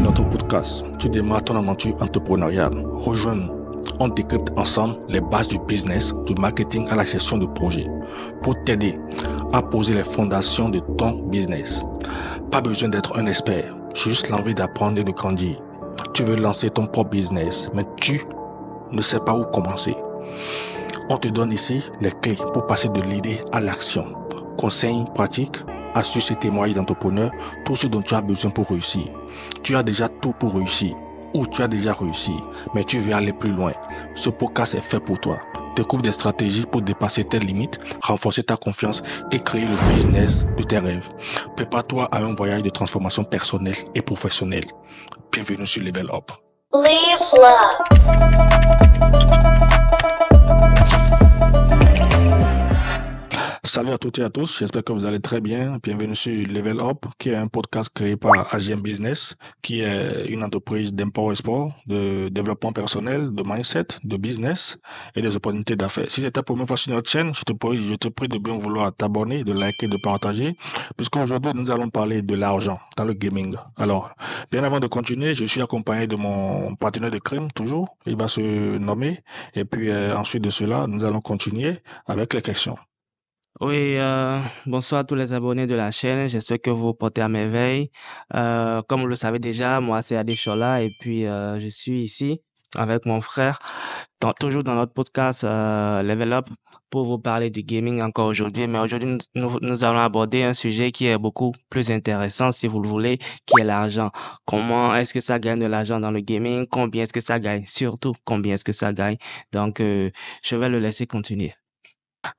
notre podcast. Tu démarres ton aventure entrepreneuriale. Rejoins-nous. On décrypte ensemble les bases du business, du marketing à la gestion de projet pour t'aider à poser les fondations de ton business. Pas besoin d'être un expert, juste l'envie d'apprendre et de grandir. Tu veux lancer ton propre business, mais tu ne sais pas où commencer. On te donne ici les clés pour passer de l'idée à l'action. Conseils pratiques, astuces et témoignages d'entrepreneurs, tout ce dont tu as besoin pour réussir. Tu as déjà tout pour réussir, ou tu as déjà réussi, mais tu veux aller plus loin. Ce podcast est fait pour toi. Découvre des stratégies pour dépasser tes limites, renforcer ta confiance et créer le business de tes rêves. Prépare-toi à un voyage de transformation personnelle et professionnelle. Bienvenue sur Level Up. Leave love. Salut à toutes et à tous, j'espère que vous allez très bien. Bienvenue sur Level Up, qui est un podcast créé par AGM Business, qui est une entreprise d'empower sport, de développement personnel, de mindset, de business et des opportunités d'affaires. Si c'est ta première fois sur notre chaîne, je te prie de bien vouloir t'abonner, de liker, de partager, puisqu'aujourd'hui nous allons parler de l'argent dans le gaming. Alors, bien avant de continuer, je suis accompagné de mon partenaire de crime, toujours. Il va se nommer. Et puis ensuite de cela, nous allons continuer avec les questions. Oui, bonsoir à tous les abonnés de la chaîne. J'espère que vous vous portez à merveille. Comme vous le savez déjà, moi c'est Adeshola et puis je suis ici avec mon frère, toujours dans notre podcast Level Up pour vous parler du gaming encore aujourd'hui. Mais aujourd'hui, nous allons aborder un sujet qui est beaucoup plus intéressant, si vous le voulez, qui est l'argent. Comment est-ce que ça gagne de l'argent dans le gaming? Combien est-ce que ça gagne? Surtout, combien est-ce que ça gagne? Donc, je vais le laisser continuer.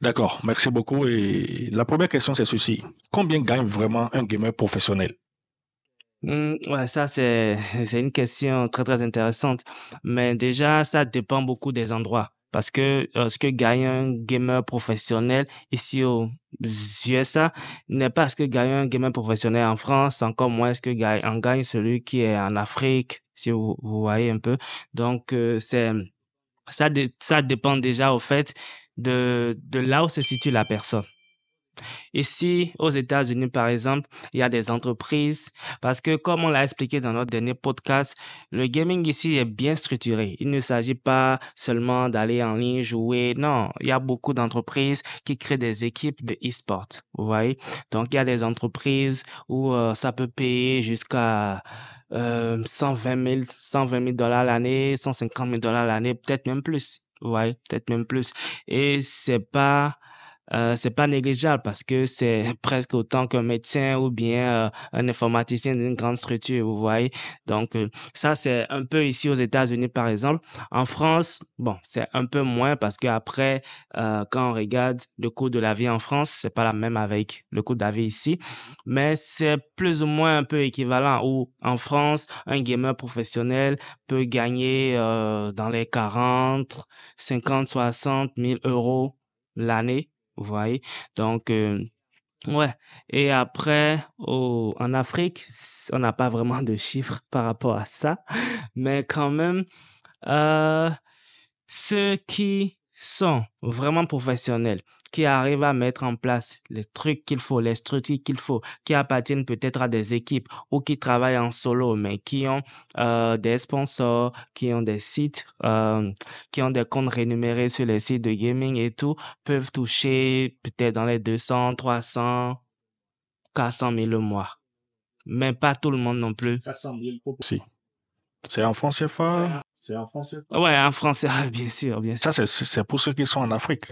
D'accord, merci beaucoup. Et la première question, c'est ceci. Combien gagne vraiment un gamer professionnel? Ouais, ça c'est une question très très intéressante. Mais déjà, ça dépend beaucoup des endroits. Parce que ce que gagne un gamer professionnel ici aux USA n'est pas ce que gagne un gamer professionnel en France, encore moins ce que gagne celui qui est en Afrique, si vous voyez un peu. Donc, ça dépend déjà au fait de là où se situe la personne. Ici, aux États-Unis, par exemple, il y a des entreprises parce que, comme on l'a expliqué dans notre dernier podcast, le gaming ici est bien structuré. Il ne s'agit pas seulement d'aller en ligne jouer. Non, il y a beaucoup d'entreprises qui créent des équipes de e-sport. Vous voyez? Donc, il y a des entreprises où ça peut payer jusqu'à 120 000 dollars l'année, 150 000 dollars l'année, peut-être même plus. Ouais, peut-être même plus. Et c'est pas négligeable parce que c'est presque autant qu'un médecin ou bien un informaticien d'une grande structure, vous voyez. Donc, ça, c'est un peu ici aux États-Unis, par exemple. En France, bon, c'est un peu moins parce qu'après, quand on regarde le coût de la vie en France, c'est pas la même avec le coût de la vie ici, mais c'est plus ou moins un peu équivalent où, en France, un gamer professionnel peut gagner dans les 40, 50, 60 000 euros l'année. Vous voyez? Donc, ouais. Et après, en Afrique, on n'a pas vraiment de chiffres par rapport à ça. Mais quand même, euh, ceux qui sont vraiment professionnels, qui arrivent à mettre en place les trucs qu'il faut, les structures qu'il faut, qui appartiennent peut-être à des équipes ou qui travaillent en solo, mais qui ont des sponsors, qui ont des sites, qui ont des comptes rémunérés sur les sites de gaming et tout, peuvent toucher peut-être dans les 200, 300, 400 000 le mois. Mais pas tout le monde non plus. 400 000 si. C'est en francs CFA? C'est en francs CFA? Ouais, en français, bien sûr, bien sûr. Ça, c'est pour ceux qui sont en Afrique.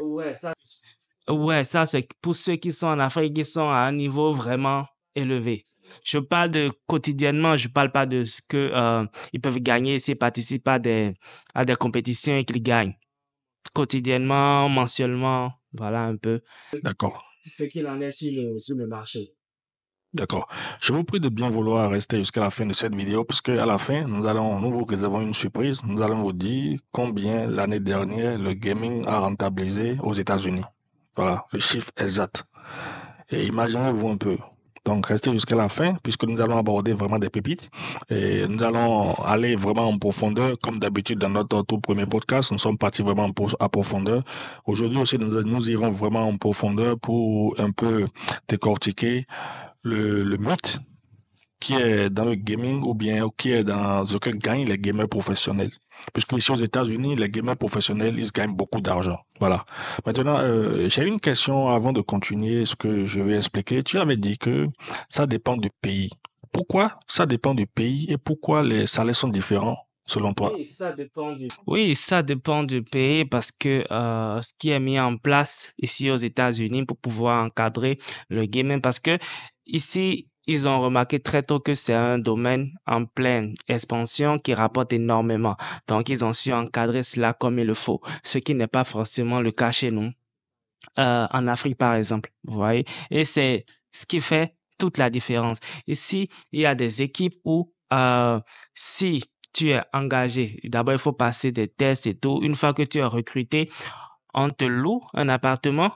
Ouais, ça, c'est pour ceux qui sont en Afrique, qui sont à un niveau vraiment élevé. Je parle de quotidiennement, je parle pas de ce que ils peuvent gagner s'ils participent à des compétitions et qu'ils gagnent. Quotidiennement, mensuellement, voilà un peu. D'accord. Ce qu'il en est sur le marché. D'accord. Je vous prie de bien vouloir rester jusqu'à la fin de cette vidéo, puisque à la fin, nous vous réservons une surprise. Nous allons vous dire combien l'année dernière le gaming a rentabilisé aux États-Unis. Voilà, le chiffre exact. Et imaginez-vous un peu. Donc, restez jusqu'à la fin, puisque nous allons aborder vraiment des pépites. Et nous allons aller vraiment en profondeur, comme d'habitude dans notre tout premier podcast. Nous sommes partis vraiment en profondeur. Aujourd'hui aussi, nous irons vraiment en profondeur pour un peu décortiquer le mythe qui est dans le gaming ou bien qui est dans ce que gagnent les gamers professionnels. Puisque ici aux États-Unis, les gamers professionnels, ils gagnent beaucoup d'argent. Voilà. Maintenant, j'ai une question avant de continuer ce que je vais expliquer. Tu avais dit que ça dépend du pays. Pourquoi ça dépend du pays et pourquoi les salaires sont différents selon toi? Oui, ça dépend du pays parce que ce qui est mis en place ici aux États-Unis pour pouvoir encadrer le gaming, parce que ici, ils ont remarqué très tôt que c'est un domaine en pleine expansion qui rapporte énormément. Donc, ils ont su encadrer cela comme il le faut, ce qui n'est pas forcément le cas chez nous, en Afrique par exemple, vous voyez. Et c'est ce qui fait toute la différence. Ici, il y a des équipes où si tu es engagé, d'abord il faut passer des tests et tout. Une fois que tu es recruté, on te loue un appartement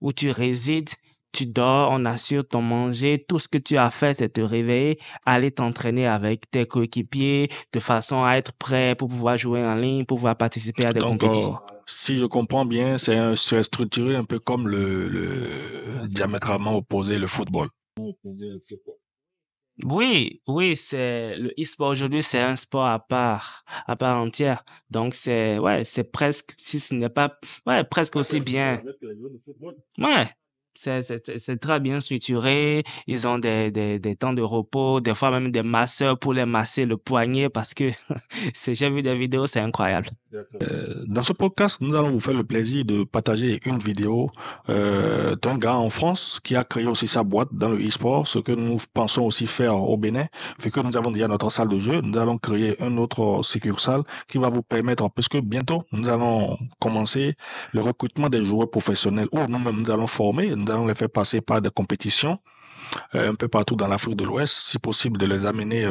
où tu résides, tu dors, on assure ton manger. Tout ce que tu as fait, c'est te réveiller, aller t'entraîner avec tes coéquipiers de façon à être prêt pour pouvoir jouer en ligne, pour pouvoir participer à des Donc, compétitions. si je comprends bien, c'est structuré un peu comme le diamétralement opposé, le football. Oui, oui, le e-sport aujourd'hui, c'est un sport à part entière. Donc c'est presque, si ce n'est pas, ouais, presque aussi bien. Ouais, c'est très bien structuré. Ils ont des temps de repos, des fois même des masseurs pour les masser le poignet parce que j'ai vu des vidéos, c'est incroyable. Dans ce podcast, nous allons vous faire le plaisir de partager une vidéo d'un gars en France qui a créé aussi sa boîte dans le e-sport, ce que nous pensons aussi faire au Bénin. Vu que nous avons déjà notre salle de jeu, nous allons créer un autre succursale qui va vous permettre, puisque bientôt, nous allons commencer le recrutement des joueurs professionnels où nous-mêmes nous allons former, nous allons les faire passer par des compétitions un peu partout dans l'Afrique de l'Ouest, si possible de les amener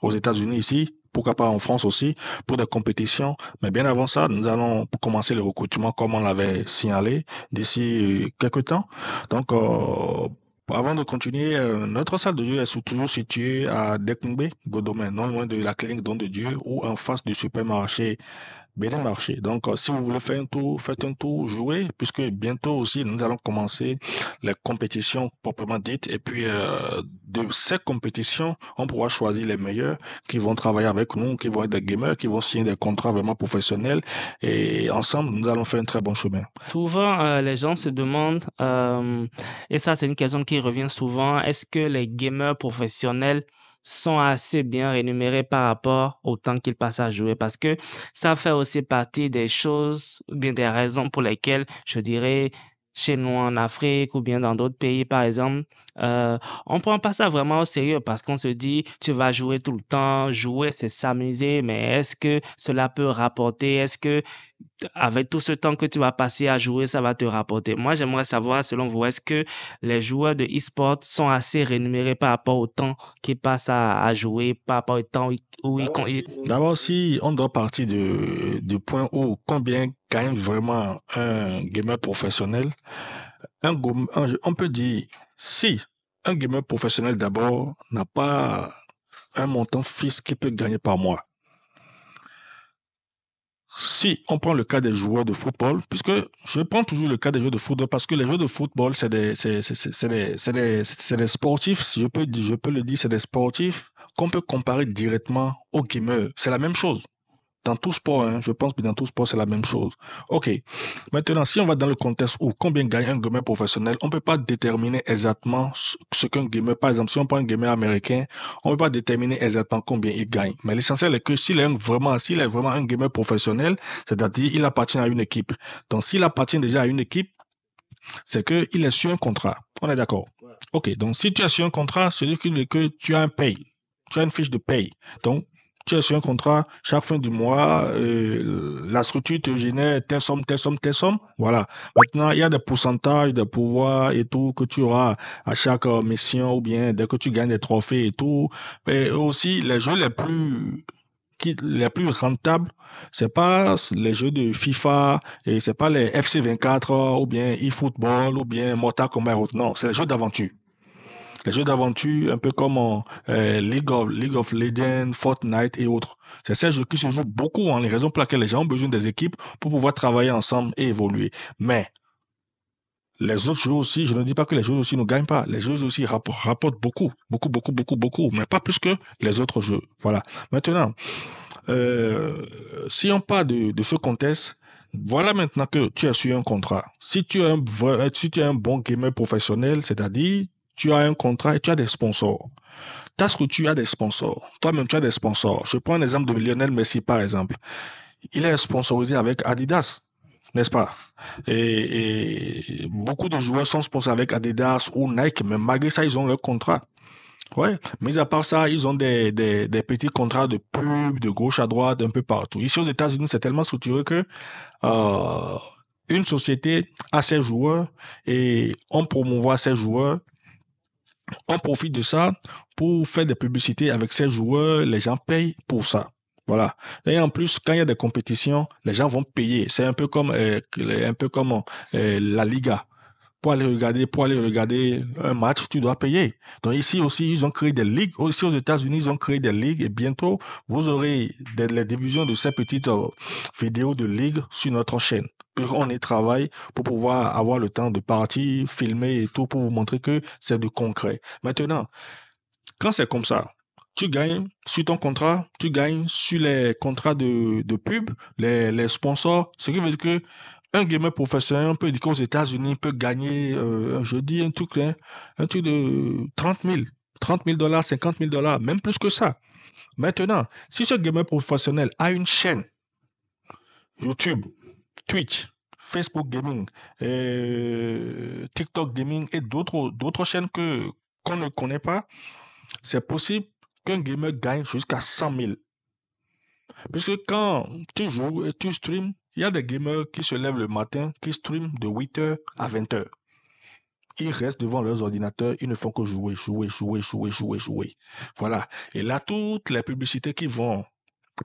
aux États-Unis ici, pourquoi pas en France aussi, pour des compétitions. Mais bien avant ça, nous allons commencer le recrutement comme on l'avait signalé d'ici quelques temps. Donc, avant de continuer, notre salle de jeu est toujours située à Dekungbe, Godomé, non loin de la clinique Don de Dieu ou en face du supermarché Bénin Marché. Donc, si vous voulez faire un tour, faites un tour, jouez, puisque bientôt aussi, nous allons commencer les compétitions proprement dites. Et puis, de ces compétitions, on pourra choisir les meilleurs qui vont travailler avec nous, qui vont être des gamers, qui vont signer des contrats vraiment professionnels. Et ensemble, nous allons faire un très bon chemin. Souvent, les gens se demandent, et ça c'est une question qui revient souvent, est-ce que les gamers professionnels sont assez bien rémunérés par rapport au temps qu'ils passent à jouer? Parce que ça fait aussi partie des choses, ou bien des raisons pour lesquelles, je dirais, chez nous en Afrique ou bien dans d'autres pays, par exemple, on prend pas ça vraiment au sérieux parce qu'on se dit, tu vas jouer tout le temps, jouer c'est s'amuser, mais est-ce que cela peut rapporter? Est-ce que avec tout ce temps que tu vas passer à jouer, ça va te rapporter? Moi, j'aimerais savoir, selon vous, est-ce que les joueurs de e-sport sont assez rémunérés par rapport au temps qu'ils passent à jouer, par rapport au temps où D'abord, si on doit partir du point où combien gagne vraiment un gamer professionnel, on peut dire si un gamer professionnel d'abord n'a pas un montant fixe qu'il peut gagner par mois. Si on prend le cas des joueurs de football, puisque je prends toujours le cas des joueurs de football parce que les joueurs de football, c'est des sportifs, si je peux le dire, c'est des sportifs qu'on peut comparer directement aux gamers. C'est la même chose. Dans tout sport, hein, je pense que dans tout sport, c'est la même chose. OK. Maintenant, si on va dans le contexte où combien gagne un gamer professionnel, on peut pas déterminer exactement ce qu'un gamer, par exemple, si on prend un gamer américain, on peut pas déterminer exactement combien il gagne. Mais l'essentiel est que s'il est vraiment un gamer professionnel, c'est-à-dire il appartient à une équipe. Donc, s'il appartient déjà à une équipe, c'est qu'il est sur un contrat. On est d'accord? OK. Donc, si tu es sur un contrat, c'est-à-dire que tu as un paye. Tu as une fiche de paye. Donc, tu es sur un contrat, chaque fin du mois, la structure te génère telle somme, telle somme, telle somme. Voilà. Maintenant, il y a des pourcentages de pouvoir et tout que tu auras à chaque mission ou bien dès que tu gagnes des trophées et tout. Et aussi, les jeux les plus rentables, c'est pas les jeux de FIFA et c'est pas les FC24 ou bien eFootball ou bien Mortal Kombat. Non, c'est les jeux d'aventure. Les jeux d'aventure, un peu comme League of Legends, Fortnite et autres. C'est ces jeux qui se jouent beaucoup, hein, les raisons pour lesquelles les gens ont besoin des équipes pour pouvoir travailler ensemble et évoluer. Mais Les autres jeux aussi, je ne dis pas que les jeux aussi ne gagnent pas. Les jeux aussi rapportent beaucoup, beaucoup, beaucoup, beaucoup, beaucoup, mais pas plus que les autres jeux. Voilà. Maintenant, euh, si on parle de ce contexte, voilà maintenant que tu as sur un contrat. Si tu es un bon gamer professionnel, c'est-à-dire tu as un contrat et tu as des sponsors. Que tu as des sponsors. Toi-même, tu as des sponsors. Je prends un exemple de Lionel Messi, par exemple. Il est sponsorisé avec Adidas, n'est-ce pas? Et beaucoup de joueurs sont sponsorisés avec Adidas ou Nike, mais malgré ça, ils ont leur contrat. Ouais, mais à part ça, ils ont des petits contrats de pub, de gauche à droite, un peu partout. Ici aux États-Unis, c'est tellement structuré que euh, une société a ses joueurs et on promouvoit ses joueurs, on profite de ça pour faire des publicités avec ses joueurs, les gens payent pour ça. Voilà. Et en plus, quand il y a des compétitions, les gens vont payer. C'est un peu comme la Liga. Pour aller regarder un match, tu dois payer. Donc ici aussi, ils ont créé des ligues. Aussi aux États-Unis, ils ont créé des ligues et bientôt, vous aurez les divisions de ces petites vidéos de ligues sur notre chaîne. Puis on y travaille pour pouvoir avoir le temps de partir, filmer et tout pour vous montrer que c'est du concret. Maintenant, quand c'est comme ça, tu gagnes sur ton contrat, tu gagnes sur les contrats de pub, les sponsors, ce qui veut dire que un gamer professionnel, on peut dire qu'aux États-Unis, peut gagner, je dis un truc de 30 000 dollars, 50 000 dollars, même plus que ça. Maintenant, si ce gamer professionnel a une chaîne YouTube, Twitch, Facebook Gaming, TikTok Gaming et d'autres chaînes qu'on ne connaît pas, c'est possible qu'un gamer gagne jusqu'à 100 000. Puisque quand tu joues et tu streams, il y a des gamers qui se lèvent le matin, qui streament de 8h à 20h. Ils restent devant leurs ordinateurs, ils ne font que jouer, jouer, jouer, jouer, jouer, jouer. Voilà. Et là, toutes les publicités qui vont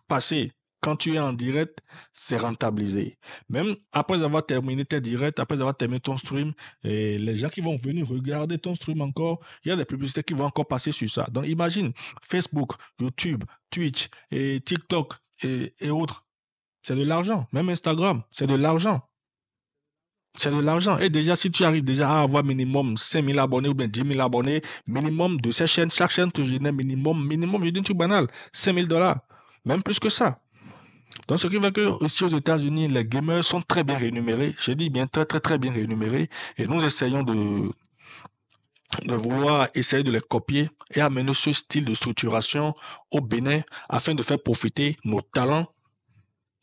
passer quand tu es en direct, c'est rentabilisé. Même après avoir terminé tes directs, après avoir terminé ton stream, et les gens qui vont venir regarder ton stream encore, il y a des publicités qui vont encore passer sur ça. Donc imagine, Facebook, YouTube, Twitch et TikTok et autres, c'est de l'argent. Même Instagram, c'est de l'argent. C'est de l'argent. Et déjà, si tu arrives déjà à avoir minimum 5 000 abonnés ou bien 10 000 abonnés, minimum de ces chaînes, chaque chaîne te génère minimum, je dis un truc banal, 5 000 dollars. Même plus que ça. Donc, ce qui veut que ici aux États-Unis, les gamers sont très bien rémunérés. Je dis bien très, très, très bien rémunérés. Et nous essayons de vouloir essayer de les copier et amener ce style de structuration au Bénin afin de faire profiter nos talents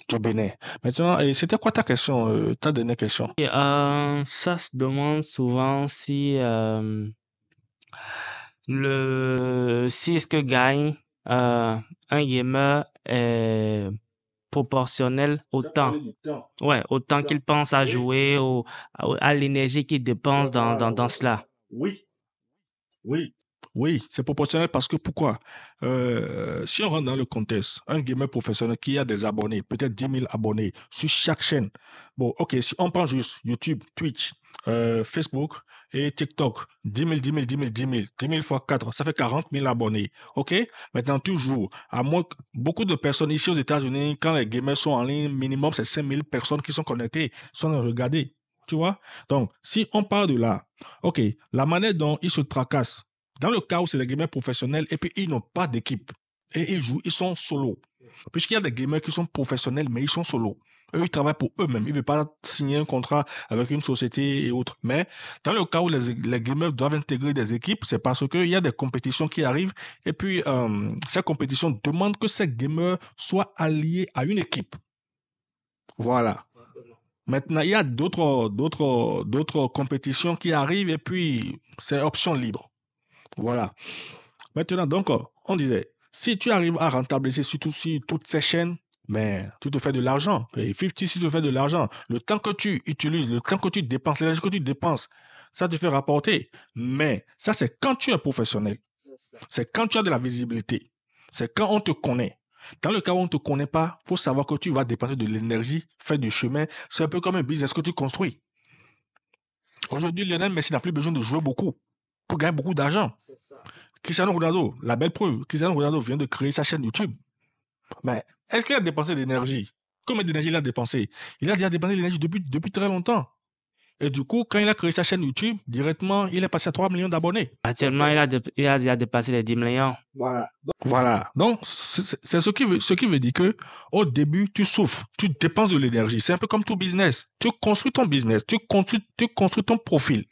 du Bénin. Maintenant, et c'était quoi ta question, ta dernière question? Et, ça se demande souvent si si ce que gagne un gamer est proportionnel au temps. Ouais, au temps qu'il pense à jouer, à l'énergie qu'il dépense dans cela. Oui, oui. Oui, c'est proportionnel parce que pourquoi? Si on rentre dans le contexte, un gamer professionnel qui a des abonnés, peut-être 10 000 abonnés sur chaque chaîne. Bon, ok, si on prend juste YouTube, Twitch, Facebook et TikTok, 10 000, 10 000, 10 000, 10 000, 10 000 fois 4, ça fait 40 000 abonnés. Ok? Maintenant, toujours, à moins que beaucoup de personnes ici aux États-Unis, quand les gamers sont en ligne, minimum, c'est 5 000 personnes qui sont connectées, sont regardées. Tu vois? Donc, si on part de là, ok, la manière dont ils se tracassent, dans le cas où c'est des gamers professionnels et puis ils n'ont pas d'équipe et ils jouent, ils sont solo. Puisqu'il y a des gamers qui sont professionnels mais ils sont solo. Eux, ils travaillent pour eux-mêmes. Ils ne veulent pas signer un contrat avec une société et autres. Mais dans le cas où les gamers doivent intégrer des équipes, c'est parce qu'il y a des compétitions qui arrivent et puis ces compétitions demandent que ces gamers soient alliés à une équipe. Voilà. Maintenant, il y a d'autres compétitions qui arrivent et puis c'est option libre. Voilà. Maintenant, donc, on disait, si tu arrives à rentabiliser sur toutes ces chaînes, mais tu te fais de l'argent. Et 50, si tu te fais de l'argent, le temps que tu utilises, le temps que tu dépenses, l'énergie que tu dépenses, ça te fait rapporter. Mais ça, c'est quand tu es professionnel. C'est quand tu as de la visibilité. C'est quand on te connaît. Dans le cas où on ne te connaît pas, il faut savoir que tu vas dépenser de l'énergie, faire du chemin. C'est un peu comme un business que tu construis. Aujourd'hui, Lionel Messi n'a plus besoin de jouer beaucoup pour gagner beaucoup d'argent. Cristiano Ronaldo, la belle preuve, Cristiano Ronaldo vient de créer sa chaîne YouTube. Mais est-ce qu'il a dépensé d'énergie? Combien d'énergie il a dépensé? Il a déjà dépensé de l'énergie depuis très longtemps. Et du coup, quand il a créé sa chaîne YouTube, directement, il est passé à 3 millions d'abonnés. Actuellement, il a déjà dépassé les 10 millions. Voilà. Donc, c'est ce qui veut dire que au début, tu souffres, tu dépenses de l'énergie. C'est un peu comme tout business. Tu construis ton business, tu construis ton profil.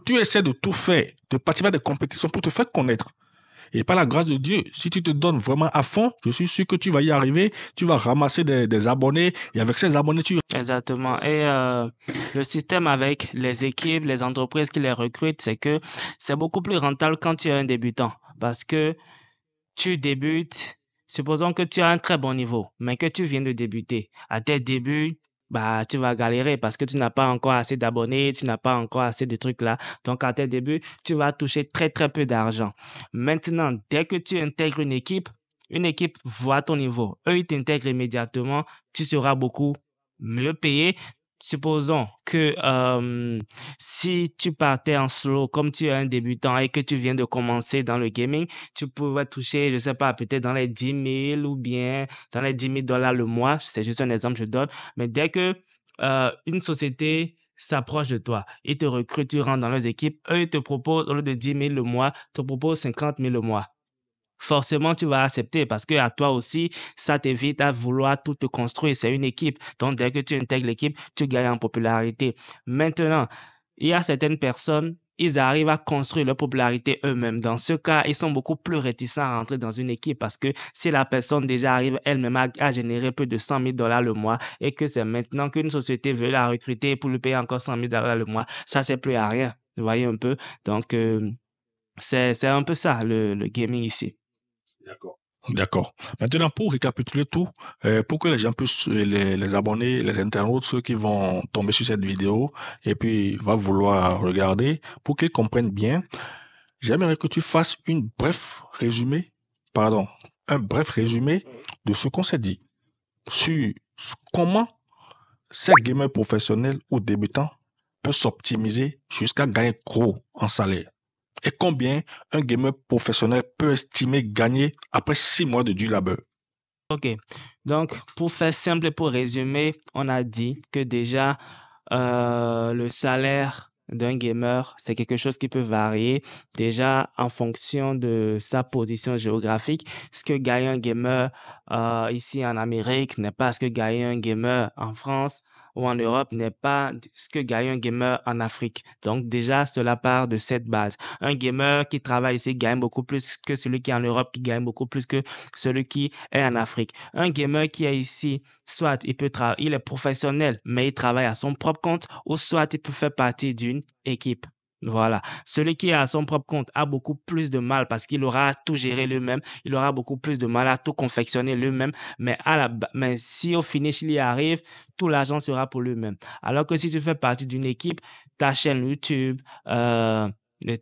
Tu essaies de tout faire, de participer à des compétitions pour te faire connaître. Et par la grâce de Dieu, si tu te donnes vraiment à fond, je suis sûr que tu vas y arriver, tu vas ramasser des abonnés et avec ces abonnés, Exactement. Et le système avec les équipes, les entreprises qui les recrutent, c'est que c'est beaucoup plus rentable quand tu es un débutant parce que tu débutes, supposons que tu as un très bon niveau, mais que tu viens de débuter. À tes débuts, bah, tu vas galérer parce que tu n'as pas encore assez d'abonnés, tu n'as pas encore assez de trucs là. Donc, à tes débuts, tu vas toucher très, très peu d'argent. Maintenant, dès que tu intègres une équipe voit ton niveau. Eux, ils t'intègrent immédiatement. Tu seras beaucoup mieux payé. Supposons que si tu partais en solo, comme tu es un débutant et que tu viens de commencer dans le gaming, tu pourrais toucher, je sais pas, peut-être dans les 10 000 ou bien dans les 10 000 dollars le mois. C'est juste un exemple que je donne. Mais dès que une société s'approche de toi, ils te recrutent, tu rentres dans leurs équipes, eux, ils te proposent, au lieu de 10 000 le mois, te proposent 50 000 le mois. Forcément, tu vas accepter parce que à toi aussi, ça t'évite à vouloir tout te construire. C'est une équipe. Donc, dès que tu intègres l'équipe, tu gagnes en popularité. Maintenant, il y a certaines personnes, ils arrivent à construire leur popularité eux-mêmes. Dans ce cas, ils sont beaucoup plus réticents à rentrer dans une équipe parce que si la personne déjà arrive elle-même à générer plus de 100 000 dollars le mois et que c'est maintenant qu'une société veut la recruter pour lui payer encore 100 000 dollars le mois, ça, c'est plus à rien. Vous voyez un peu? Donc, c'est un peu ça, le gaming ici. D'accord. Maintenant, pour récapituler tout, pour que les gens puissent, les abonnés, les internautes, ceux qui vont tomber sur cette vidéo et puis va vouloir regarder, pour qu'ils comprennent bien, j'aimerais que tu fasses un bref résumé de ce qu'on s'est dit sur comment ces gamers professionnels ou débutants peuvent s'optimiser jusqu'à gagner gros en salaire. Et combien un gamer professionnel peut estimer gagner après 6 mois de dur labeur. OK. Donc, pour faire simple et pour résumer, on a dit que déjà, le salaire d'un gamer, c'est quelque chose qui peut varier déjà en fonction de sa position géographique. Ce que gagne un gamer ici en Amérique n'est pas ce que gagne un gamer en France ou en Europe, n'est pas ce que gagne un gamer en Afrique. Donc déjà, cela part de cette base. Un gamer qui travaille ici gagne beaucoup plus que celui qui est en Europe, qui gagne beaucoup plus que celui qui est en Afrique. Un gamer qui est ici, soit il est professionnel, mais il travaille à son propre compte, ou soit il peut faire partie d'une équipe. Voilà. Celui qui est à son propre compte a beaucoup plus de mal parce qu'il aura à tout gérer lui-même, il aura beaucoup plus de mal à tout confectionner lui-même, mais si au finish il y arrive, tout l'argent sera pour lui-même. Alors que si tu fais partie d'une équipe, ta chaîne YouTube,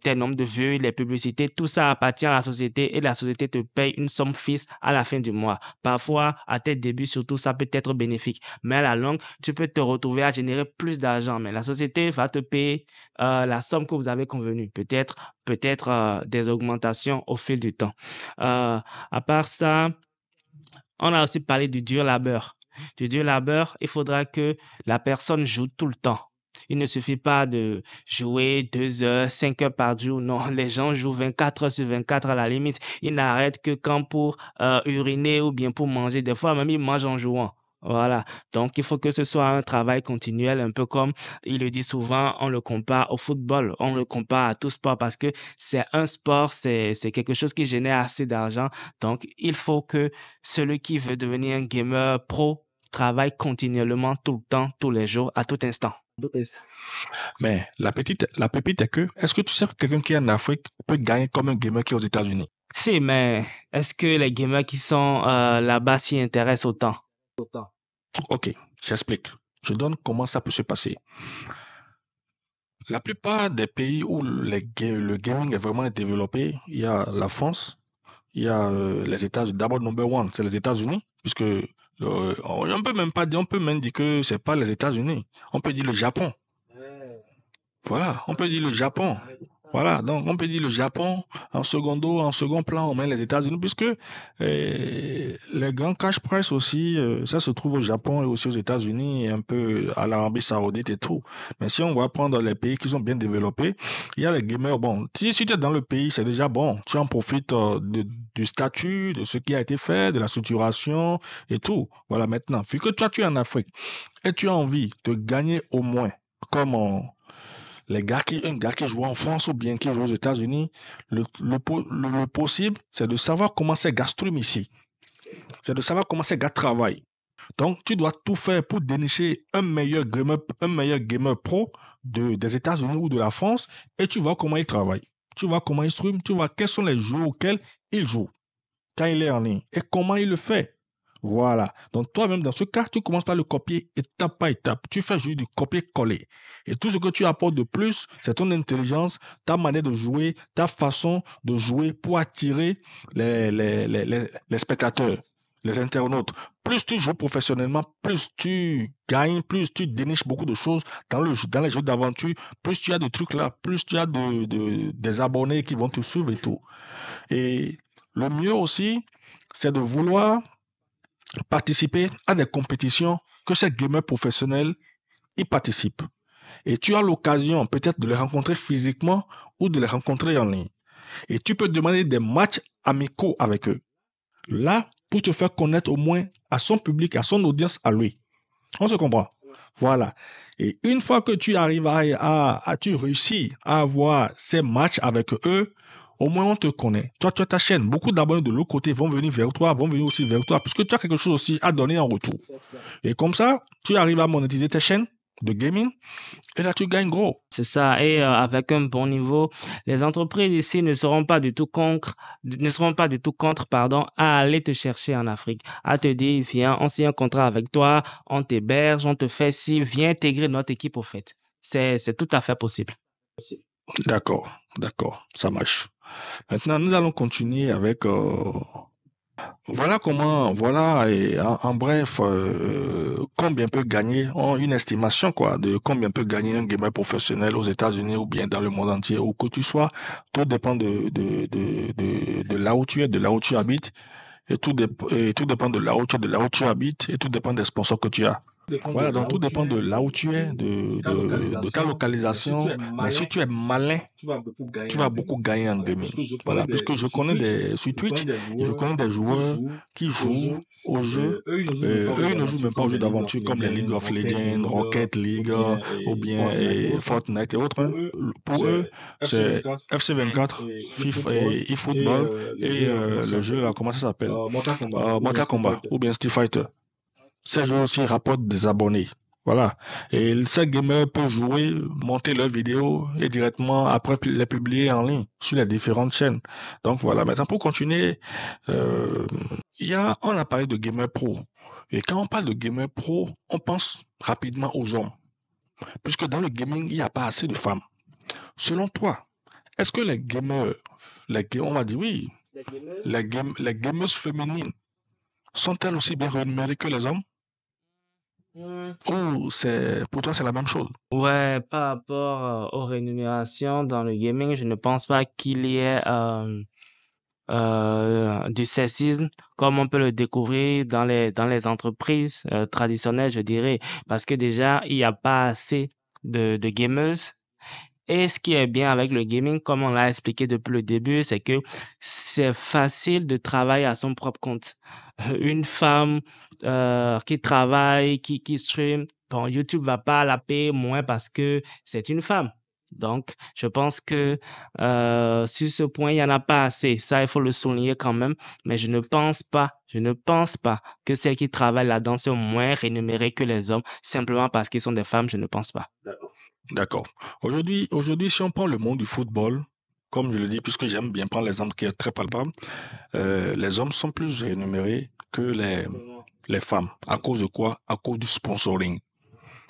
tel nombre de vues, les publicités, tout ça appartient à la société et la société te paye une somme fixe à la fin du mois. Parfois, à tes débuts, surtout, ça peut être bénéfique. Mais à la longue, tu peux te retrouver à générer plus d'argent. Mais la société va te payer la somme que vous avez convenue. Peut-être des augmentations au fil du temps. À part ça, on a aussi parlé du dur labeur. Du dur labeur, il faudra que la personne joue tout le temps. Il ne suffit pas de jouer 2 heures, 5 heures par jour. Non, les gens jouent 24 heures sur 24 à la limite. Ils n'arrêtent que quand pour uriner ou bien pour manger. Des fois, même ils mangent en jouant. Voilà. Donc, il faut que ce soit un travail continuel, un peu comme il le dit souvent, on le compare au football, on le compare à tout sport parce que c'est un sport, c'est quelque chose qui génère assez d'argent. Donc, il faut que celui qui veut devenir un gamer pro travaille continuellement, tout le temps, tous les jours, à tout instant. Mais la pépite est que, est-ce que tu sais que quelqu'un qui est en Afrique peut gagner comme un gamer qui est aux États-Unis? Si, mais est-ce que les gamers qui sont là-bas s'y intéressent autant? Ok, j'explique. Je donne comment ça peut se passer. La plupart des pays où le gaming est vraiment développé, il y a la France, il y a les États-Unis. D'abord, number one, c'est les États-Unis, puisque on peut même pas dire, on peut même dire que c'est pas les États-Unis. On peut dire le Japon. Voilà, on peut dire le Japon. Voilà, donc on peut dire le Japon en en second plan, on met les États-Unis, puisque les grands cash price aussi, ça se trouve au Japon et aussi aux États-Unis, et un peu à l'Arabie Saoudite et tout. Mais si on va prendre les pays qui sont bien développés, il y a les gamers. Bon, si tu es dans le pays, c'est déjà bon. Tu en profites du statut, de ce qui a été fait, de la structuration et tout. Voilà, maintenant, vu que toi, tu es en Afrique et tu as envie de gagner au moins, comme un gars qui joue en France ou bien qui joue aux États-Unis, le possible, c'est de savoir comment ces gars streament ici. C'est de savoir comment ces gars travaillent. Donc, tu dois tout faire pour dénicher un meilleur gamer pro des États-Unis ou de la France et tu vois comment il travaille. Tu vois comment il stream, tu vois quels sont les jeux auxquels il joue quand il est en ligne et comment il le fait. Voilà. Donc, toi-même, dans ce cas, tu commences par le copier étape par étape. Tu fais juste du copier-coller. Et tout ce que tu apportes de plus, c'est ton intelligence, ta manière de jouer, ta façon de jouer pour attirer les spectateurs, les internautes. Plus tu joues professionnellement, plus tu gagnes, plus tu déniches beaucoup de choses dans les jeux d'aventure, plus tu as de trucs là, plus tu as des abonnés qui vont te suivre et tout. Et le mieux aussi, c'est de vouloir participer à des compétitions que ces gamers professionnels y participent. Et tu as l'occasion peut-être de les rencontrer physiquement ou de les rencontrer en ligne. Et tu peux demander des matchs amicaux avec eux. Là, pour te faire connaître au moins à son public, à son audience, à lui. On se comprend. Voilà. Et une fois que tu arrives tu réussis à avoir ces matchs avec eux, au moins on te connaît. Toi, tu as ta chaîne. Beaucoup d'abonnés de l'autre côté vont venir vers toi, vont venir aussi vers toi, puisque tu as quelque chose aussi à donner en retour. Et comme ça, tu arrives à monétiser tes chaînes de gaming, et là, tu gagnes gros. C'est ça. Et avec un bon niveau, les entreprises ici ne seront pas du tout contre, pardon, à aller te chercher en Afrique, à te dire, viens, on signe un contrat avec toi, on t'héberge, on te fait ci, viens intégrer notre équipe au fait. C'est tout à fait possible. D'accord, ça marche. Maintenant, nous allons continuer avec voilà et en bref, combien peut gagner, une estimation quoi, de combien peut gagner un gamer professionnel aux États-Unis ou bien dans le monde entier, où que tu sois, tout dépend de là où tu es, de là où tu habites, et tout dépend de là où tu habites, et tout dépend des sponsors que tu as. Voilà, donc tout dépend de là où tu es, de ta localisation. Mais si tu es malin, tu vas beaucoup gagner en gaming. Voilà, puisque je connais sur Twitch, je connais des joueurs qui jouent aux jeux. Eux, ils ne jouent même pas aux jeux d'aventure comme les League of Legends, Rocket League ou bien Fortnite et autres. Pour eux, c'est FC24, FIFA et eFootball et le jeu, là, comment ça s'appelle? Mortal Kombat ou bien Street Fighter. Ces jeux aussi rapportent des abonnés. Voilà. Et ces gamers peuvent jouer, monter leurs vidéos et directement après les publier en ligne sur les différentes chaînes. Donc voilà. Maintenant, pour continuer, on a parlé de gamer pro. Et quand on parle de gamer pro, on pense rapidement aux hommes. Puisque dans le gaming, il n'y a pas assez de femmes. Selon toi, est-ce que les gamers, on va dire oui, les gamers féminines sont-elles aussi bien rémunérées que les hommes? Ou pour toi, c'est la même chose? Ouais, par rapport aux rémunérations dans le gaming, je ne pense pas qu'il y ait du sexisme comme on peut le découvrir dans les entreprises traditionnelles, je dirais, parce que déjà, il n'y a pas assez de gamers. Et ce qui est bien avec le gaming, comme on l'a expliqué depuis le début, c'est que c'est facile de travailler à son propre compte. Une femme qui travaille, qui stream, bon, YouTube va pas la payer moins parce que c'est une femme. Donc, je pense que sur ce point, il y en a pas assez. Ça, il faut le souligner quand même. Mais je ne pense pas que celles qui travaillent là-dedans sont moins rémunérées que les hommes simplement parce qu'ils sont des femmes. Je ne pense pas. D'accord. Aujourd'hui, si on prend le monde du football, comme je le dis, puisque j'aime bien prendre l'exemple qui est très palpable, les hommes sont plus rémunérés que les femmes. À cause de quoi? À cause du sponsoring.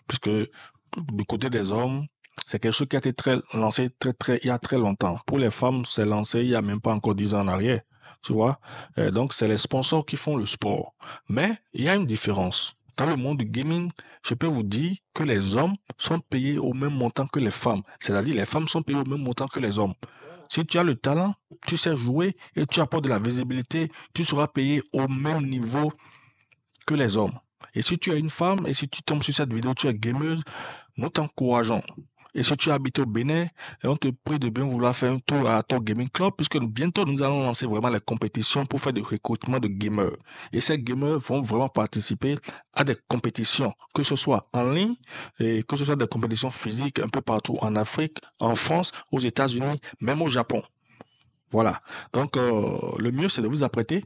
Puisque du côté des hommes, c'est quelque chose qui a été lancé il y a très longtemps. Pour les femmes, c'est lancé il y a même pas encore 10 ans en arrière. Tu vois? Donc, c'est les sponsors qui font le sport. Mais il y a une différence dans le monde du gaming, je peux vous dire que les hommes sont payés au même montant que les femmes. C'est-à-dire les femmes sont payées au même montant que les hommes. Si tu as le talent, tu sais jouer et tu apportes de la visibilité, tu seras payé au même niveau que les hommes. Et si tu es une femme et si tu tombes sur cette vidéo, tu es gameuse, nous t'encourageons. Et si tu habites au Bénin, on te prie de bien vouloir faire un tour à ton gaming club, puisque bientôt nous allons lancer vraiment les compétitions pour faire du recrutement de gamers. Et ces gamers vont vraiment participer à des compétitions, que ce soit en ligne, et que ce soit des compétitions physiques un peu partout en Afrique, en France, aux États-Unis, même au Japon. Voilà. Donc, le mieux, c'est de vous apprêter.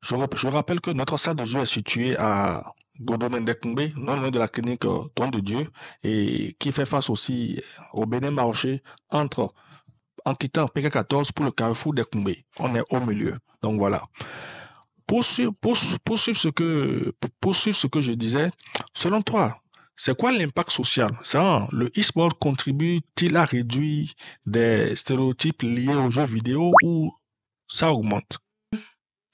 Je rappelle que notre salle de jeu est située à Godomendekmbe, non loin de la clinique Don de Dieu, et qui fait face aussi au Bénin Marché en quittant PK14 pour le carrefour d'Ekmbe. On est au milieu. Donc voilà. Poursuivre ce que je disais, selon toi, c'est quoi l'impact social? Le e-sport contribue-t-il à réduire des stéréotypes liés aux jeux vidéo ou ça augmente?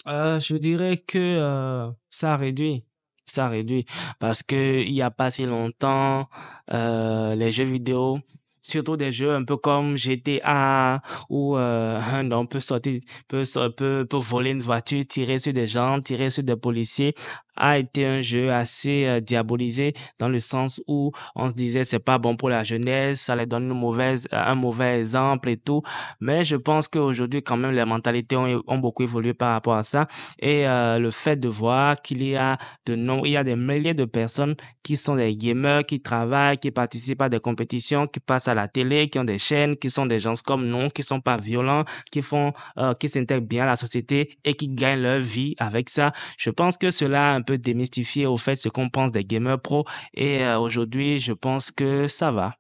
Je dirais que ça réduit. Ça réduit. Parce que il y a pas si longtemps, les jeux vidéo, surtout des jeux un peu comme GTA, où un homme peut sortir, peut voler une voiture, tirer sur des gens, tirer sur des policiers, a été un jeu assez diabolisé dans le sens où on se disait c'est pas bon pour la jeunesse, ça les donne un mauvais exemple et tout. Mais je pense qu'aujourd'hui, quand même, les mentalités ont beaucoup évolué par rapport à ça. Et le fait de voir qu'il y a il y a des milliers de personnes qui sont des gamers, qui travaillent, qui participent à des compétitions, qui passent à la télé, qui ont des chaînes, qui sont des gens comme nous, qui sont pas violents, qui s'intègrent bien à la société et qui gagnent leur vie avec ça. Je pense que cela a un peu démystifié au fait ce qu'on pense des gamers pro. Et aujourd'hui, je pense que ça va.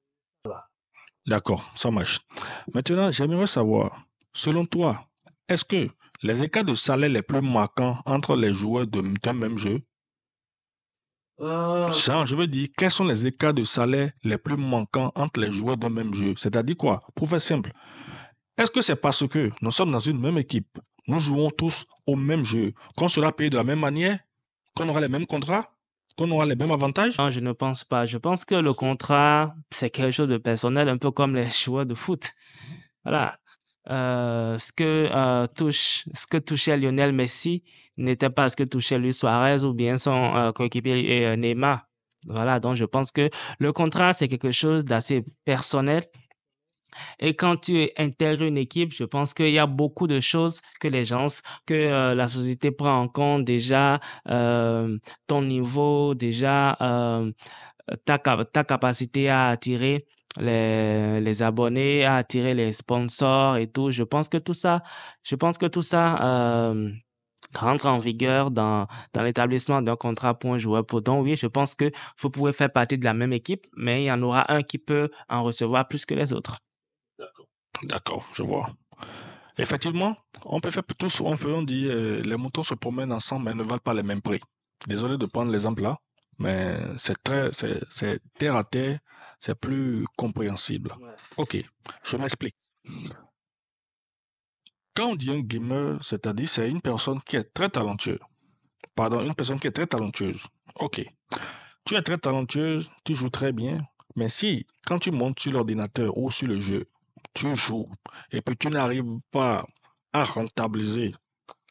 D'accord, ça marche. Maintenant, j'aimerais savoir, selon toi, est-ce que les écarts de salaire les plus marquants entre les joueurs d'un même jeu, je veux dire, quels sont les écarts de salaire les plus manquants entre les joueurs d'un même jeu? C'est-à-dire quoi? Pour faire simple, est-ce que c'est parce que nous sommes dans une même équipe, nous jouons tous au même jeu, qu'on sera payé de la même manière, qu'on aura les mêmes contrats, qu'on aura les mêmes avantages? Non, je ne pense pas. Je pense que le contrat, c'est quelque chose de personnel, un peu comme les joueurs de foot. Voilà. Ce que touchait Lionel Messi n'était pas ce que touchait Luis Suarez ou bien son coéquipier Neymar. Voilà. Donc, je pense que le contrat, c'est quelque chose d'assez personnel. Et quand tu intègres une équipe, je pense qu'il y a beaucoup de choses que la société prend en compte déjà, ton niveau, déjà, ta capacité à attirer les abonnés, à attirer les sponsors et tout. Je pense que tout ça, rentre en vigueur dans l'établissement d'un contrat pour un joueur pour. Donc oui, je pense que vous pouvez faire partie de la même équipe, mais il y en aura un qui peut en recevoir plus que les autres. D'accord, je vois. Effectivement, on peut faire tous, on dit, les moutons se promènent ensemble, mais ne valent pas les mêmes prix. Désolé de prendre l'exemple là, mais c'est terre à terre, c'est plus compréhensible. Ouais. Ok, je m'explique. Quand on dit un gamer, c'est-à-dire c'est une personne qui est très talentueuse. Pardon, une personne qui est très talentueuse. Ok. Tu es très talentueuse, tu joues très bien, mais si, quand tu montes sur l'ordinateur ou sur le jeu, tu joues et puis tu n'arrives pas à rentabiliser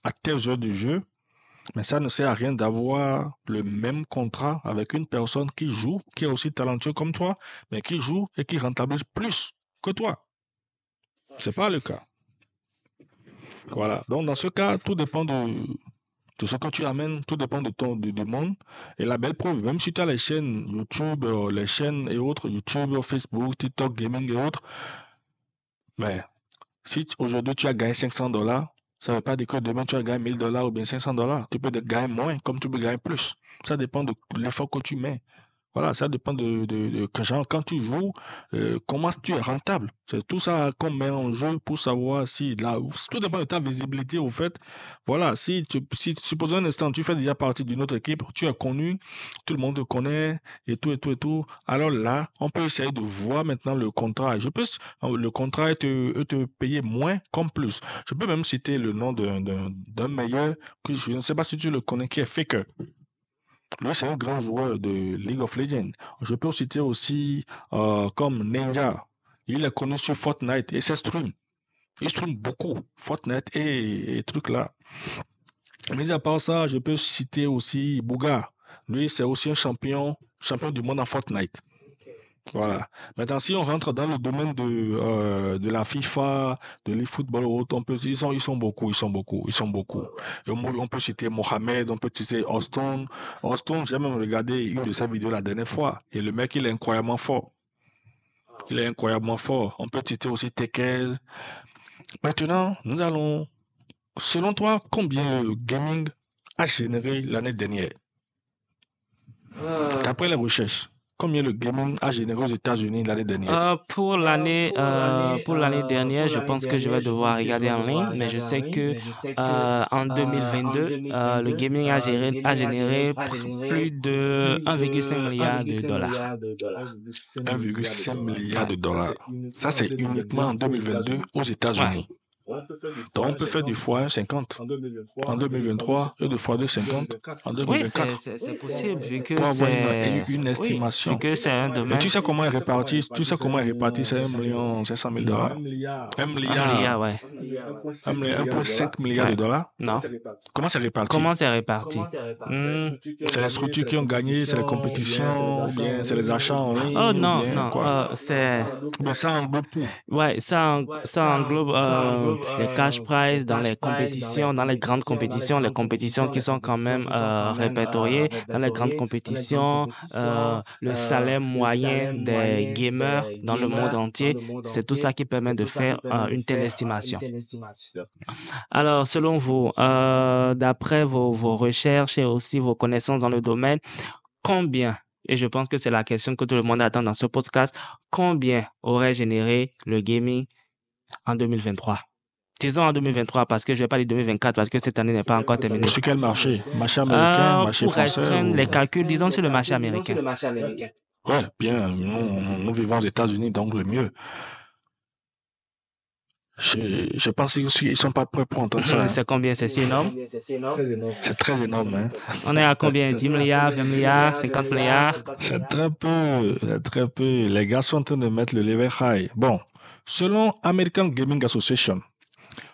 à tes heures de jeu, mais ça ne sert à rien d'avoir le même contrat avec une personne qui joue, qui est aussi talentueux comme toi, mais qui joue et qui rentabilise plus que toi. C'est pas le cas. Voilà. Donc, dans ce cas, tout dépend de ce que tu amènes, tout dépend de du monde. Et la belle preuve, même si tu as les chaînes YouTube, les chaînes et autres, YouTube, Facebook, TikTok, Gaming et autres, mais si aujourd'hui tu as gagné $500, ça ne veut pas dire que demain tu as gagné $1000 ou bien $500. Tu peux gagner moins comme tu peux gagner plus. Ça dépend de l'effort que tu mets. Voilà, ça dépend quand tu joues, comment tu es rentable. C'est tout ça qu'on met en jeu pour savoir si tout dépend de ta visibilité au fait. Voilà, si supposons un instant, tu fais déjà partie d'une autre équipe, tu es connu, tout le monde te connaît et tout et tout et tout. Alors là, on peut essayer de voir maintenant le contrat. Le contrat et te payer moins comme plus. Je peux même citer le nom d'un meilleur que je ne sais pas si tu le connais qui est Faker. Lui, c'est un grand joueur de League of Legends. Je peux citer aussi comme Ninja. Il est connu sur Fortnite et ses streams. Il stream beaucoup Fortnite et trucs là. Mais à part ça, je peux citer aussi Bouga. Lui, c'est aussi un champion du monde en Fortnite. Voilà. Maintenant, si on rentre dans le domaine de la FIFA, de l'eFootball ou autre, ils sont beaucoup, ils sont beaucoup. Et on peut citer Mohamed, on peut citer Austin. Austin, j'ai même regardé une de ses vidéos la dernière fois. Et le mec, il est incroyablement fort. Il est incroyablement fort. On peut citer aussi Tekez. Maintenant, selon toi, combien le gaming a généré l'année dernière? D'après les recherches, combien le gaming a généré aux États-Unis l'année dernière? Pour l'année dernière, je pense que je vais devoir regarder en ligne, mais je sais que en 2022, le gaming a généré plus de 1,5 milliard de dollars. 1,5 milliard de Ouais, dollars. Ça, c'est uniquement en 2022 aux ouais. États-Unis. Donc, on peut faire du fois 1,50 en 2023 et du fois 2,50 en Oui, 2024 c'est possible vu que pour avoir c'est une vu estimation. que c'est un Et domaine. tu sais comment est réparti, c'est 1,5 million de dollars. 1 Un milliard, milliard, ouais. 1,5 milliard de Ouais. dollars. Non. Comment c'est réparti? Comment c'est réparti? C'est les structures qui ont gagné, c'est les compétitions, ou bien c'est les achats en ligne, Oh ou non, bien non, quoi? c'est Ou bien ça englobe tout. ouais, ça englobe les cash prizes dans les compétitions, dans les grandes compétitions, les compétitions qui sont quand même répertoriées dans les grandes compétitions, le salaire moyen des gamers dans le monde entier, c'est tout ça qui permet de faire une telle estimation. Alors, selon vous, d'après vos recherches et aussi vos connaissances dans le domaine, combien, et je pense que c'est la question que tout le monde attend dans ce podcast, combien aurait généré le gaming en 2023? Disons en 2023 parce que je vais pas dire 2024 parce que cette année n'est pas encore terminée. Sur quel marché? Marché américain, marché Pour français restreindre ou... les calculs, disons sur le marché américain. Ouais, bien, nous vivons aux États-Unis, donc le mieux. Je pense qu'ils ne sont pas prêts pour entendre ça. Hein. C'est combien? C'est si énorme? C'est très énorme. Hein. On est à combien? 10 milliards, 20 milliards, 50 milliards? C'est très peu, c'est très peu. Les gars sont en train de mettre le level high. Bon, selon American Gaming Association,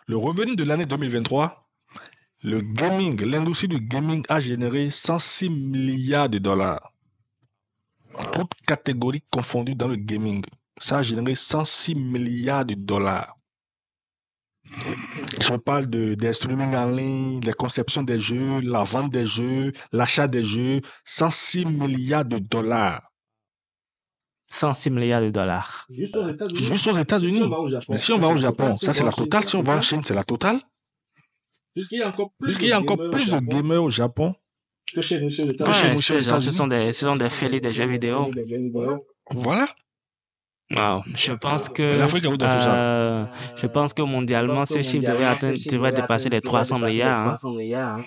le revenu de l'année 2023, l'industrie du gaming a généré 106 milliards de dollars. Toutes catégories confondues dans le gaming. Ça a généré 106 milliards de dollars. Je parle des streaming en ligne, la conception des jeux, la vente des jeux, l'achat des jeux. 106 milliards de dollars. 106 milliards de dollars. Juste aux États-Unis. Mais si on va au Japon, ça c'est la totale. Si on va en Chine, c'est la totale. Puisqu'il y a encore plus de gamers au Japon que chez nous. Ce sont des fêlés des jeux vidéo. Voilà. Wow. Je pense que l'Afrique a tout ça. je pense que mondialement, ce chiffre devrait dépasser les 300 milliards. Hein.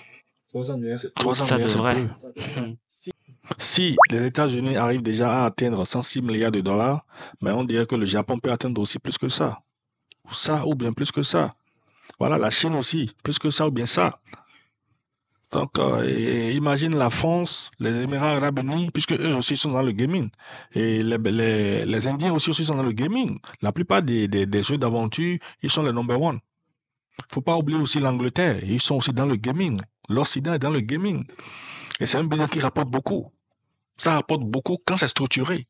300 Ça milliards, devrait. Si les États-Unis arrivent déjà à atteindre 106 milliards de dollars, mais on dirait que le Japon peut atteindre aussi plus que ça. Ça ou bien plus que ça. Voilà, la Chine aussi, plus que ça ou bien ça. Donc, imagine la France, les Émirats Arabes Unis, puisque eux aussi sont dans le gaming. Et les Indiens aussi sont dans le gaming. La plupart des jeux d'aventure, ils sont les number one. Faut pas oublier aussi l'Angleterre. Ils sont aussi dans le gaming. L'Occident est dans le gaming. Et c'est un business qui rapporte beaucoup. Ça rapporte beaucoup quand c'est structuré.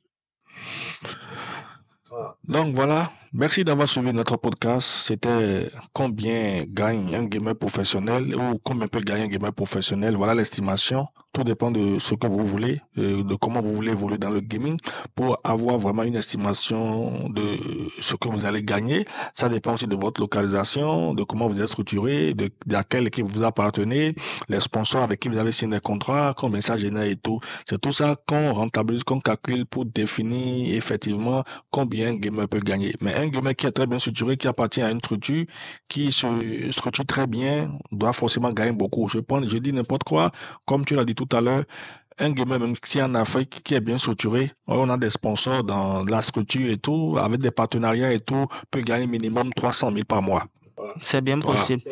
Donc voilà, merci d'avoir suivi notre podcast. C'était combien gagne un gamer professionnel ou combien peut gagner un gamer professionnel. Voilà l'estimation. Tout dépend de ce que vous voulez, de comment vous voulez évoluer dans le gaming pour avoir vraiment une estimation de ce que vous allez gagner. Ça dépend aussi de votre localisation, de comment vous êtes structuré, de à quelle équipe vous appartenez, les sponsors avec qui vous avez signé des contrats, combien ça génère et tout. C'est tout ça qu'on rentabilise, qu'on calcule pour définir effectivement combien un gamer peut gagner. Mais un gamer qui est très bien structuré, qui appartient à une structure, qui se structure très bien, doit forcément gagner beaucoup. Je dis n'importe quoi, comme tu l'as dit tout à l'heure, un gamer même qui est en Afrique, qui est bien structuré, on a des sponsors dans la structure et tout, avec des partenariats et tout, peut gagner minimum 300 000 par mois. C'est bien Voilà. possible.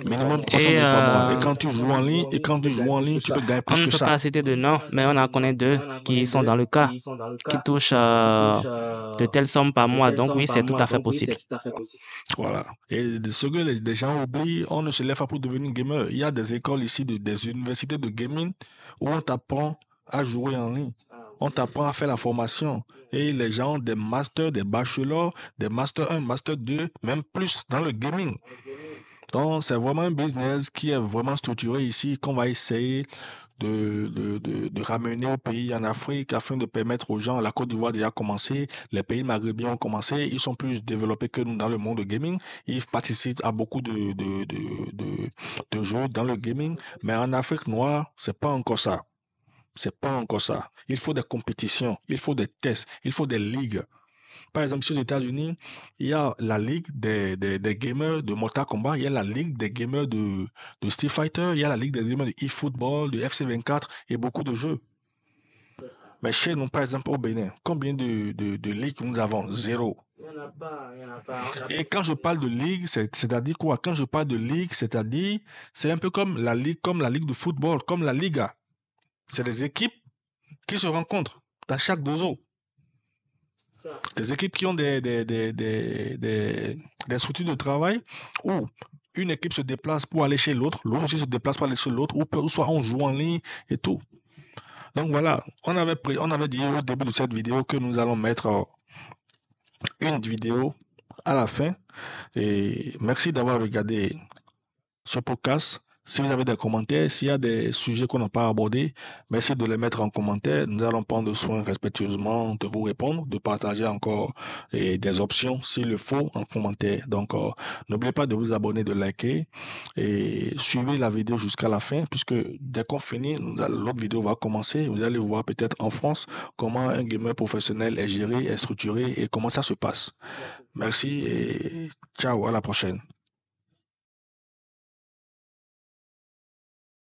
Minimum 300 Et 000 par mois. Et quand tu joues en ligne, tu peux gagner on plus ne que peut ça. pas citer de nom, mais on en connaît deux qui sont dans le cas, qui touchent de telles sommes par mois. Donc oui, c'est tout à fait possible. Voilà. Et ce que les gens oublient, on ne se lève pas pour devenir gamer. Il y a des écoles ici, des universités de gaming où on t'apprend à jouer en ligne. On t'apprend à faire la formation. Et les gens ont des masters, des bachelors, des master 1, master 2, même plus dans le gaming. Donc, c'est vraiment un business qui est vraiment structuré ici, qu'on va essayer de ramener au pays en Afrique afin de permettre aux gens, la Côte d'Ivoire a déjà commencé, les pays maghrébins ont commencé, ils sont plus développés que nous dans le monde de gaming, ils participent à beaucoup de jeux dans le gaming, mais en Afrique noire, c'est pas encore ça. C'est pas encore ça. Il faut des compétitions, il faut des tests, il faut des ligues. Par exemple, ici aux États-Unis, il y a la ligue des gamers de Mortal Kombat, il y a la ligue des gamers de Street Fighter, il y a la ligue des gamers de eFootball, de FC24 et beaucoup de jeux. Mais chez nous, par exemple, au Bénin, combien de ligues nous avons? Zéro. Et quand je parle de ligue, c'est-à-dire quoi? Quand je parle de ligue, c'est-à-dire, c'est un peu comme la ligue de football, comme la Liga. C'est des équipes qui se rencontrent dans chaque dozo. Des équipes qui ont des structures de travail où une équipe se déplace pour aller chez l'autre, l'autre aussi se déplace pour aller chez l'autre, ou soit on joue en ligne et tout. Donc voilà, on avait dit au début de cette vidéo que nous allons mettre une vidéo à la fin. Et merci d'avoir regardé ce podcast. Si vous avez des commentaires, s'il y a des sujets qu'on n'a pas abordés, merci de les mettre en commentaire. Nous allons prendre soin respectueusement de vous répondre, de partager encore des options s'il le faut en commentaire. Donc, n'oubliez pas de vous abonner, de liker et suivez la vidéo jusqu'à la fin puisque dès qu'on finit, l'autre vidéo va commencer. Vous allez voir peut-être en France comment un gamer professionnel est géré, est structuré et comment ça se passe. Merci et ciao, à la prochaine.